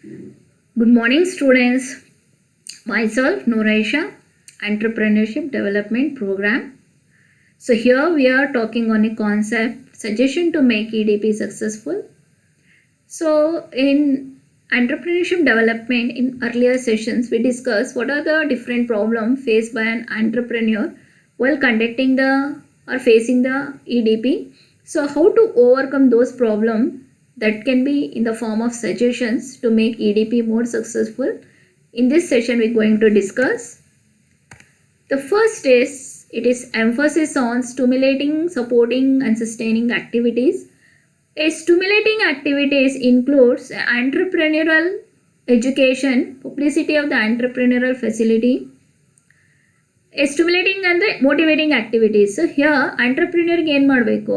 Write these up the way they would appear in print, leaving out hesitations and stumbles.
Good morning, students. Myself, Noraisha, Entrepreneurship Development Program. So, here we are talking on a concept suggestion to make EDP successful. So, in entrepreneurship development, in earlier sessions, we discussed what are the different problems faced by an entrepreneur while conducting the or facing the EDP. So, how to overcome those problems that can be in the form of suggestions to make EDP more successful. In this session, we're going to discuss. The first is it is emphasis on stimulating, supporting, and sustaining activities. A stimulating activities includes entrepreneurial education, publicity of the entrepreneurial facility. A stimulating and the motivating activities. So here entrepreneur ಏನು ಮಾಡಬೇಕು,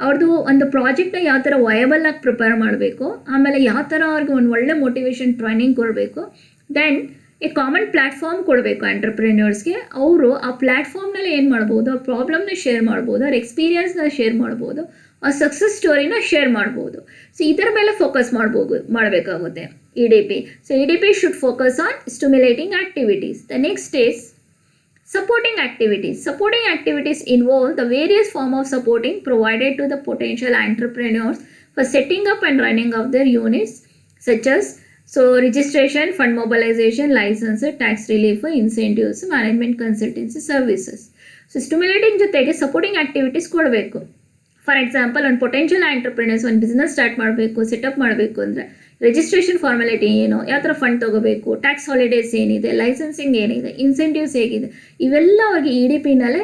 ಅವ್ರದ್ದು ಒಂದು ಪ್ರಾಜೆಕ್ಟ್ನ ಯಾವ ಥರ viable ಆಗಿ prepare ಮಾಡಬೇಕು, ಆಮೇಲೆ ಯಾವ ಥರ ಅವ್ರಿಗೆ ಒಂದು ಒಳ್ಳೆ ಮೋಟಿವೇಶನ್ ಟ್ರೈನಿಂಗ್ ಕೊಡಬೇಕು, ದೆನ್ ಎ ಕಾಮನ್ ಪ್ಲ್ಯಾಟ್ಫಾರ್ಮ್ ಕೊಡಬೇಕು ಎಂಟರ್ಪ್ರಿನ್ಯೂರ್ಸ್ಗೆ. ಅವರು ಆ ಪ್ಲ್ಯಾಟ್ಫಾರ್ಮ್ನಲ್ಲಿ ಏನು ಮಾಡ್ಬೋದು, ಅವ್ರ ಪ್ರಾಬ್ಲಮ್ನ ಶೇರ್ ಮಾಡ್ಬೋದು, ಅವ್ರ ಎಕ್ಸ್ಪೀರಿಯನ್ಸ್ನ ಶೇರ್ ಮಾಡ್ಬೋದು, ಆ ಸಕ್ಸಸ್ ಸ್ಟೋರಿನ ಶೇರ್ ಮಾಡ್ಬೋದು. ಸೊ ಇದರ ಮೇಲೆ ಫೋಕಸ್ ಮಾಡಬೇಕಾಗುತ್ತೆ EDP. So EDP should focus on stimulating activities. The next is supporting activities. Supporting activities involve the various forms of supporting provided to the potential entrepreneurs for setting up and running of their units, such as registration, fund mobilization, license, tax relief, incentives, management consultancy services. So stimulating ಜೊತೆಗೆ supporting activities ಕೊಡಬೇಕು. For example ಒಂದು potential entrepreneurs ಒಂದು business start ಮಾಡಬೇಕು, setup ಮಾಡಬೇಕು ಅಂದರೆ registration formality ಏನು, ಯಾವ ಥರ ಫಂಡ್ ತೊಗೋಬೇಕು, ಟ್ಯಾಕ್ಸ್ ಹಾಲಿಡೇಸ್ ಏನಿದೆ, ಲೈಸೆನ್ಸಿಂಗ್ ಏನಿದೆ, ಇನ್ಸೆಂಟಿವ್ಸ್ ಹೇಗಿದೆ, ಇವೆಲ್ಲ ಅವ್ರಿಗೆ EDPನಲ್ಲೇ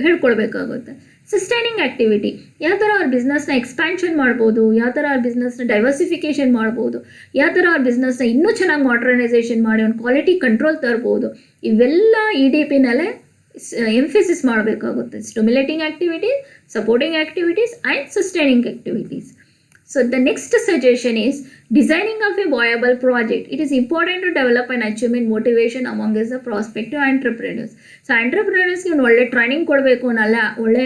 ಹೇಳ್ಕೊಡ್ಬೇಕಾಗುತ್ತೆ. ಸಸ್ಟೈನಿಂಗ್ ಆ್ಯಕ್ಟಿವಿಟಿ, ಯಾವ ಥರ ಅವ್ರ ಬಿಸ್ನೆಸ್ನ ಎಕ್ಸ್ಪ್ಯಾನ್ಷನ್ ಮಾಡ್ಬೋದು, ಯಾವ ಥರ ಅವ್ರ ಬಿಸ್ನೆಸ್ನ ಡೈವರ್ಸಿಫಿಕೇಷನ್ ಮಾಡ್ಬೋದು, ಯಾವ ಥರ ಅವ್ರ ಬಿಸ್ನೆಸ್ನ ಇನ್ನೂ ಚೆನ್ನಾಗಿ ಮಾಡರ್ನೈಸೇಷನ್ ಮಾಡಿ ಒಂದು ಕ್ವಾಲಿಟಿ ಕಂಟ್ರೋಲ್ ತರ್ಬೋದು, ಇವೆಲ್ಲ EDPನಲ್ಲೇ emphasis ಮಾಡಬೇಕಾಗುತ್ತೆ. Stimulating activities, supporting activities and sustaining activities. So the next suggestion is designing of a viable project. It is important to develop an achievement motivation among the prospective entrepreneurs. So entrepreneurs ಗೆ ಒಂದು ಒಳ್ಳೆ training ಕೊಡಬೇಕು, ಒಳ್ಳೆ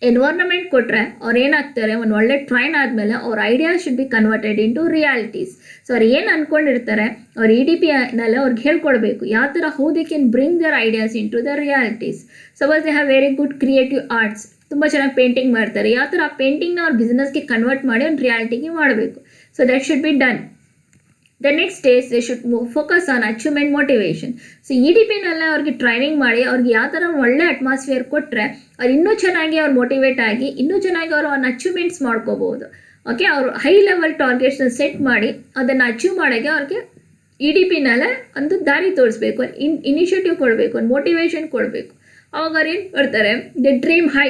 environment ಕೊಟ್ಟರೆ ಅವ್ರು ಏನಾಗ್ತಾರೆ, ಒಂದು ಒಳ್ಳೆ ಟ್ರೈನ್ ಆದಮೇಲೆ ಅವ್ರ idea should be converted into realities. So ಅವ್ರು ಏನು ಅಂದ್ಕೊಂಡಿರ್ತಾರೆ ಅವ್ರು EDPನಲ್ಲಿ ಅವ್ರಿಗೆ ಹೇಳ್ಕೊಡ್ಬೇಕು ಯಾವ ಥರ how they can bring their ideas into the realities. Suppose they have very good creative arts, ತುಂಬ ಚೆನ್ನಾಗಿ ಪೇಂಟಿಂಗ್ ಮಾಡ್ತಾರೆ, ಯಾವ ಥರ ಆ ಪೇಂಟಿಂಗ್ನ ಅವ್ರ ಬಿಸ್ನೆಸ್ಗೆ ಕನ್ವರ್ಟ್ ಮಾಡಿ ಒಂದು ರಿಯಾಲಿಟಿಗೆ ಮಾಡಬೇಕು. So that should be done. The next is they should focus on achievement motivation. So EDPನಲ್ಲ ಅವ್ರಿಗೆ ಟ್ರೈನಿಂಗ್ ಮಾಡಿ ಅವ್ರಿಗೆ ಯಾವ ಥರ ಒಳ್ಳೆ ಅಟ್ಮಾಸ್ಫಿಯರ್ ಕೊಟ್ಟರೆ ಅವ್ರು ಇನ್ನೂ ಚೆನ್ನಾಗಿ ಅವ್ರು ಮೋಟಿವೇಟ್ ಆಗಿ ಇನ್ನೂ ಚೆನ್ನಾಗಿ ಅವರು ಅವ್ರನ್ನ ಅಚೀವ್ಮೆಂಟ್ಸ್ ಮಾಡ್ಕೋಬೋದು. ಓಕೆ, ಅವರು ಹೈ ಲೆವೆಲ್ ಟಾರ್ಗೆಟ್ಸ್ನ ಸೆಟ್ ಮಾಡಿ ಅದನ್ನು ಅಚೀವ್ ಮಾಡೋಕ್ಕೆ ಅವ್ರಿಗೆ EDPನಲ್ಲೇ ಒಂದು ದಾರಿ ತೋರಿಸ್ಬೇಕು, ಇನಿಷಿಯೇಟಿವ್ ಕೊಡಬೇಕು, ಒಂದು ಮೋಟಿವೇಶನ್ ಕೊಡಬೇಕು. ಅವಾಗ ಅವ್ರು ಏನು ಮಾಡ್ತಾರೆ, they dream high.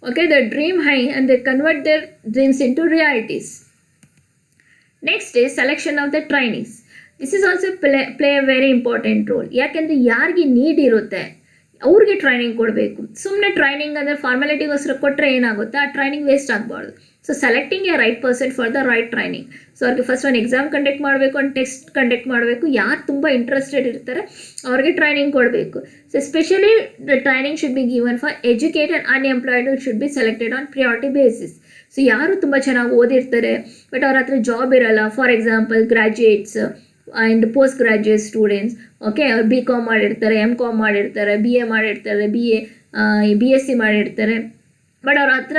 Okay, the dream high and they convert their dreams into realities. Next is selection of the trainees. This is also play a very important role. ಯಾಕೆಂದರೆ ಯಾರಿಗೆ need ಇರುತ್ತೆ ಅವ್ರಿಗೆ training ಕೊಡಬೇಕು. ಸುಮ್ಮನೆ training ಅಂದರೆ ಫಾರ್ಮಾಲಿಟಿಗೋಸ್ಕರ ಕೊಟ್ಟರೆ ಏನಾಗುತ್ತೆ, ಆ ಟ್ರೈನಿಂಗ್ ವೇಸ್ಟ್ ಆಗಬಾರ್ದು. So selecting A right person for the right training. So ಅವ್ರಿಗೆ ಫಸ್ಟ್ ಒಂದು ಎಕ್ಸಾಮ್ ಕಂಡಕ್ಟ್ ಮಾಡಬೇಕು, ಒಂದು ಟೆಸ್ಟ್ ಕಂಡಕ್ಟ್ ಮಾಡಬೇಕು, ಯಾರು ತುಂಬ ಇಂಟ್ರೆಸ್ಟೆಡ್ ಇರ್ತಾರೆ ಅವ್ರಿಗೆ ಟ್ರೈನಿಂಗ್ ಕೊಡಬೇಕು. So especially the training should be given for educated unemployed should be selected on priority basis. So ಯಾರು ತುಂಬ ಚೆನ್ನಾಗಿ ಓದಿರ್ತಾರೆ ಬಟ್ ಅವ್ರ ಹತ್ರ ಜಾಬ್ ಇರಲ್ಲ, for example graduates and post graduate students, okay, ಅವ್ರು BCom ಮಾಡಿರ್ತಾರೆ, MCom ಮಾಡಿರ್ತಾರೆ, BA ಮಾಡಿರ್ತಾರೆ, BSc ಮಾಡಿರ್ತಾರೆ, ಬಟ್ ಅವ್ರ ಹತ್ರ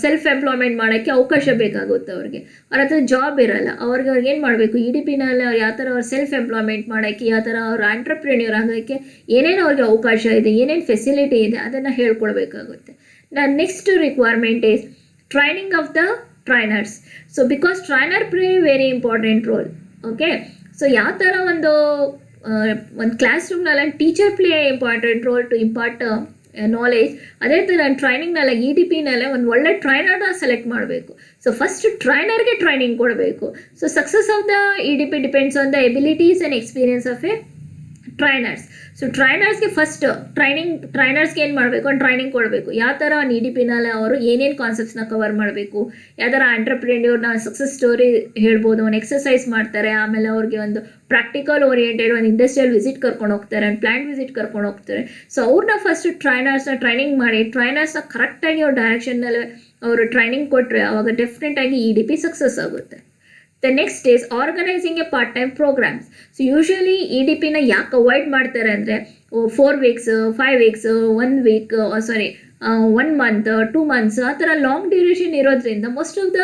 ಸೆಲ್ಫ್ ಎಂಪ್ಲಾಯ್ಮೆಂಟ್ ಮಾಡೋಕ್ಕೆ ಅವಕಾಶ ಬೇಕಾಗುತ್ತೆ. ಅವ್ರಿಗೆ ಅವ್ರ ಹತ್ರ ಜಾಬ್ ಇರಲ್ಲ, ಅವ್ರಿಗೆ ಏನು ಮಾಡಬೇಕು, EDPನಲ್ಲಿ ಅವ್ರು ಯಾವ ಥರ ಅವ್ರು ಸೆಲ್ಫ್ ಎಂಪ್ಲಾಯ್ಮೆಂಟ್ ಮಾಡೋಕ್ಕೆ, ಯಾವ ಥರ ಅವ್ರು ಆಂಟ್ರಪ್ರಿನ್ಯೂರ್ ಆಗೋಕ್ಕೆ ಏನೇನು ಅವ್ರಿಗೆ ಅವಕಾಶ ಇದೆ, ಏನೇನು ಫೆಸಿಲಿಟಿ ಇದೆ ಅದನ್ನು ಹೇಳ್ಕೊಡ್ಬೇಕಾಗುತ್ತೆ. Next requirement is training of the trainers. So because trainer play very important role. Okay, so ಯಾವ ಥರ ಒಂದು ಕ್ಲಾಸ್ ರೂಮ್ನಲ್ಲಿ teacher play important role to impart knowledge, ಅದೇ ಥರ ಟ್ರೈನಿಂಗ್ನೆಲ್ಲ EDPನಲ್ಲೇ ಒಂದು ಒಳ್ಳೆ ಟ್ರೈನರ್ನ ಸೆಲೆಕ್ಟ್ ಮಾಡಬೇಕು. ಸೊ ಫಸ್ಟ್ ಟ್ರೈನರ್ಗೆ ಟ್ರೈನಿಂಗ್ ಕೊಡಬೇಕು. So success of the EDP depends on the abilities and experience of a trainers. So ಟ್ರೈನರ್ಸ್ಗೆ ಫಸ್ಟ್ ಟ್ರೈನರ್ಸ್ಗೆ ಏನು ಮಾಡಬೇಕು, ಒಂದು ಟ್ರೈನಿಂಗ್ ಕೊಡಬೇಕು. ಯಾವ ಥರ ಒಂದು EDPನಲ್ಲಿ ಅವರು ಏನೇನು ಕಾನ್ಸೆಪ್ಟ್ಸ್ನ ಕವರ್ ಮಾಡಬೇಕು, ಯಾವ ಥರ ಆಂಟ್ರಪ್ರಿನ್ಯೂರ್ನ ಸಕ್ಸಸ್ ಸ್ಟೋರಿ ಹೇಳ್ಬೋದು, ಒಂದು ಎಕ್ಸಸೈಸ್ ಮಾಡ್ತಾರೆ, ಆಮೇಲೆ ಅವ್ರಿಗೆ ಒಂದು ಪ್ರಾಕ್ಟಿಕಲ್ ಓರಿಯೆಂಟೆಡ್ ಒಂದು ಇಂಡಸ್ಟ್ರಿಯಲ್ ವಿಸಿಟ್ ಕರ್ಕೊಂಡು ಹೋಗ್ತಾರೆ, ಒಂದು ಪ್ಲ್ಯಾಂಟ್ ವಿಸಿಟ್ ಕರ್ಕೊಂಡು ಹೋಗ್ತಾರೆ. ಸೊ ಅವ್ರನ್ನ ಫಸ್ಟ್ ಟ್ರೈನರ್ಸ್ನ ಟ್ರೈನಿಂಗ್ ಮಾಡಿ ಟ್ರೈನರ್ಸ್ನ ಕರೆಕ್ಟಾಗಿ ಅವ್ರ ಡೈರೆಕ್ಷನ್ನಲ್ಲಿ ಅವರು ಟ್ರೈನಿಂಗ್ ಕೊಟ್ಟರೆ ಅವಾಗ ಡೆಫಿನೆಟಾಗಿ EDP ಸಕ್ಸಸ್ ಆಗುತ್ತೆ. The next is organizing a part-time programs. So usually EDP-ನ ಯಾಕೆ ಅವಾಯ್ಡ್ ಮಾಡ್ತಾರೆ ಅಂದರೆ 4 weeks 5 weeks 1 week 1 month 2 months ಆ ಥರ ಲಾಂಗ್ ಡ್ಯೂರೇಷನ್ ಇರೋದ್ರಿಂದ ಮೋಸ್ಟ್ ಆಫ್ ದ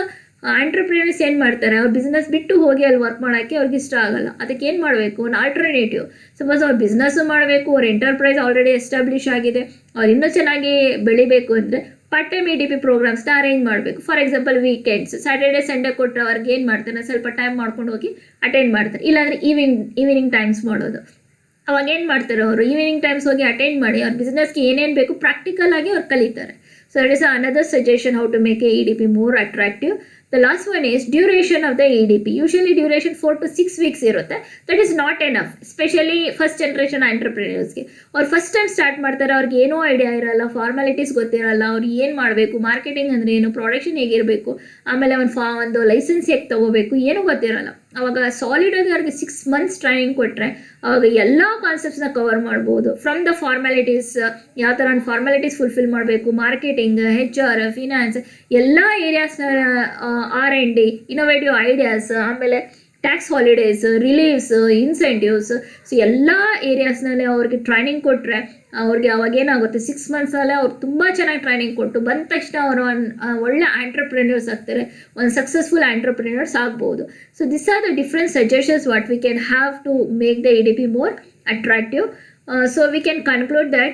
ಆಂಟ್ರಪ್ರಿನರ್ಸ್ ಏನು ಮಾಡ್ತಾರೆ, ಅವ್ರ ಬಿಸ್ನೆಸ್ ಬಿಟ್ಟು ಹೋಗಿ ಅಲ್ಲಿ ವರ್ಕ್ ಮಾಡೋಕ್ಕೆ ಅವ್ರಿಗೆ ಇಷ್ಟ ಆಗಲ್ಲ. ಅದಕ್ಕೆ ಏನು ಮಾಡಬೇಕು, ಒಂದು ಆಲ್ಟರ್ನೇಟಿವ್. ಸಪೋಸ್ ಅವ್ರು ಬಿಸ್ನೆಸ್ಸು ಮಾಡಬೇಕು, ಅವ್ರ ಎಂಟರ್ಪ್ರೈಸ್ ಆಲ್ರೆಡಿ ಎಸ್ಟಾಬ್ಲಿಷ್ ಆಗಿದೆ, ಅವ್ರು ಇನ್ನೂ ಚೆನ್ನಾಗಿ ಬೆಳಿಬೇಕು ಅಂದರೆ ಪಾರ್ಟ್ ಟೈಮ್ EDP ಪ್ರೋಗ್ರಾಮ್ಸ್ನ ಅರೇಂಜ್ ಮಾಡಬೇಕು. For example weekends Saturday Sunday ಕೊಟ್ಟರೆ ಅವ್ರಿಗೆ ಏನು ಮಾಡ್ತಾರೆ, ಸ್ವಲ್ಪ ಟೈಮ್ ಮಾಡ್ಕೊಂಡು ಹೋಗಿ ಅಟೆಂಡ್ ಮಾಡ್ತಾರೆ. ಇಲ್ಲಾಂದರೆ ಈವ್ನಿಂಗ್ ಟೈಮ್ಸ್ ಮಾಡೋದು. ಅವಾಗ ಏನು ಮಾಡ್ತಾರೆ, ಅವರು ಈವ್ನಿಂಗ್ ಟೈಮ್ಸ್ ಹೋಗಿ ಅಟೆಂಡ್ ಮಾಡಿ ಅವ್ರ ಬಿಸ್ನೆಸ್ಗೆ ಏನೇನು ಬೇಕು ಪ್ರಾಕ್ಟಿಕಲ್ ಆಗಿ ಅವ್ರು ಕಲಿತಾರೆ. So it is another suggestion how to make a EDP more attractive. The last one is duration of the EDP. Usually duration 4 to 6 weeks ಇರುತ್ತೆ. That is not enough, especially first generation ಆಂಟ್ರಪ್ರಿನರ್ಸ್ಗೆ. ಅವ್ರು first time start ಮಾಡ್ತಾರೆ, ಅವ್ರಿಗೆ ಏನೂ idea ಇರಲ್ಲ, formalities ಗೊತ್ತಿರಲ್ಲ, ಅವ್ರು ಏನು ಮಾಡಬೇಕು, ಮಾರ್ಕೆಟಿಂಗ್ ಅಂದರೆ ಏನು, ಪ್ರೊಡಕ್ಷನ್ ಹೇಗಿರಬೇಕು, ಆಮೇಲೆ ಒಂದು ಲೈಸೆನ್ಸ್ ಹೇಗೆ ತೊಗೋಬೇಕು, ಏನೂ ಗೊತ್ತಿರಲ್ಲ. ಅವಾಗ ಸಾಲಿಡಾಗಿ ಅವ್ರಿಗೆ 6 months ಟ್ರೈನಿಂಗ್ ಕೊಟ್ಟರೆ ಅವಾಗ ಎಲ್ಲ ಕಾನ್ಸೆಪ್ಟ್ಸ್ನ ಕವರ್ ಮಾಡ್ಬೋದು. ಫ್ರಮ್ ದ ಫಾರ್ಮ್ಯಾಲಿಟೀಸ್, ಯಾವ ಥರ ಫಾರ್ಮ್ಯಾಲಿಟೀಸ್ ಫುಲ್ಫಿಲ್ ಮಾಡಬೇಕು, ಮಾರ್ಕೆಟಿಂಗ್, HR, ಫಿನಾನ್ಸ್, ಎಲ್ಲ ಏರಿಯಾಸ್ನ, R&D, ಇನ್ನೋವೇಟಿವ್ ಐಡಿಯಾಸ್, ಆಮೇಲೆ tax holidays, relieves, incentives, so ಎಲ್ಲ ಏರಿಯಾಸ್ನಲ್ಲಿ ಅವ್ರಿಗೆ ಟ್ರೈನಿಂಗ್ ಕೊಟ್ಟರೆ ಅವ್ರಿಗೆ ಅವಾಗೇನಾಗುತ್ತೆ, 6 monthsಲ್ಲೇ ಅವ್ರು ತುಂಬ ಚೆನ್ನಾಗಿ ಟ್ರೈನಿಂಗ್ ಕೊಟ್ಟು ಬಂದ ತಕ್ಷಣ ಅವರು ಒಳ್ಳೆ ಆಂಟ್ರಪ್ರಿನರ್ಸ್ ಆಗ್ತಾರೆ, ಒಂದು ಸಕ್ಸಸ್ಫುಲ್ ಆಂಟ್ರಪ್ರಿನರ್ಸ್ ಆಗ್ಬೋದು. So this are the different suggestions what we can have to make the EDP more attractive. So we can conclude that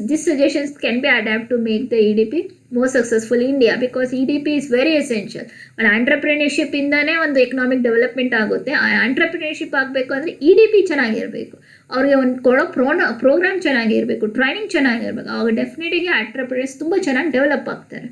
these suggestions can be adapted to make the EDP more successful in India, because EDP is very essential. ಒಂದು entrepreneurship ಇಂದಾನೇ ಒಂದು economic development ಆಗುತ್ತೆ. ಆ entrepreneurship ಆಗಬೇಕು ಅಂದರೆ EDP ಚೆನ್ನಾಗಿರಬೇಕು, ಅವ್ರಿಗೆ ಒಂದು ಕೊಡೋ ಪ್ರೋಗ್ರಾಮ್ ಚೆನ್ನಾಗಿರಬೇಕು, ಟ್ರೈನಿಂಗ್ ಚೆನ್ನಾಗಿರಬೇಕು. ಆವಾಗ ಡೆಫಿನೆಟಿಗೆ ಆಂಟ್ರಪ್ರಿನರ್ಸ್ ತುಂಬ ಚೆನ್ನಾಗಿ ಡೆವಲಪ್ ಆಗ್ತಾರೆ.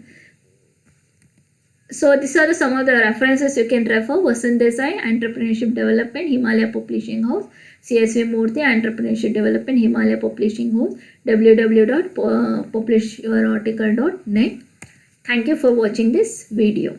So these are some of the references you can refer: Vasant Desai, Entrepreneurship Development, Himalaya Publishing House; CSV Murthy, Entrepreneurship Development, Himalaya Publishing House; www.publishyourarticle.net. Thank you for watching this video.